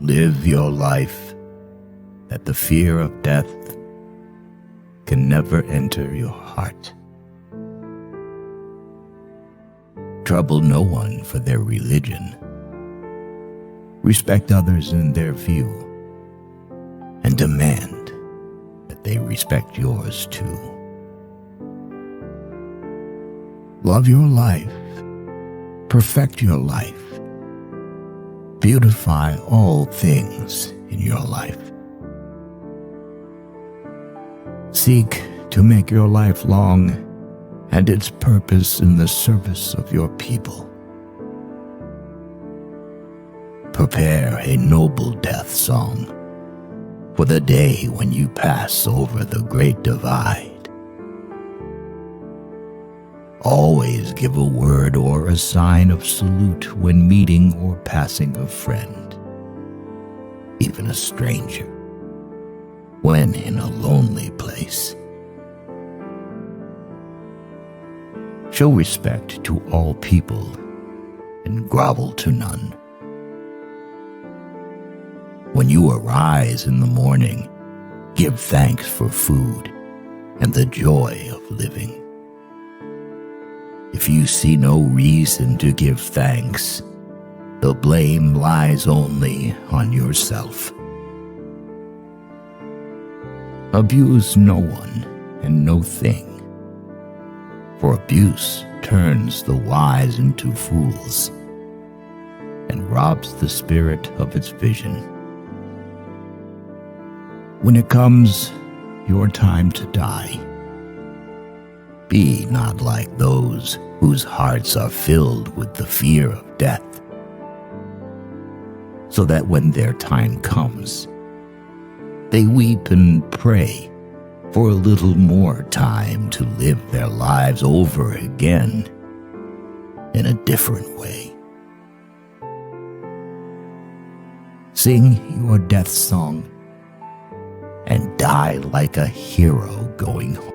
Live your life that the fear of death can never enter your heart. Trouble no one for their religion. Respect others in their view, and demand that they respect yours too. Love your life, perfect your life, beautify all things in your life. Seek to make your life long and its purpose in the service of your people. Prepare a noble death song for the day when you pass over the great divide. Always give a word or a sign of salute when meeting or passing a friend, even a stranger, when in a lonely place. Show respect to all people and grovel to none. When you arise in the morning, give thanks for food and the joy of living. If you see no reason to give thanks, the blame lies only on yourself. Abuse no one and no thing, for abuse turns the wise into fools and robs the spirit of its vision. When it comes your time to die, be not like those whose hearts are filled with the fear of death, so that when their time comes, they weep and pray for a little more time to live their lives over again in a different way. Sing your death song and die like a hero going home.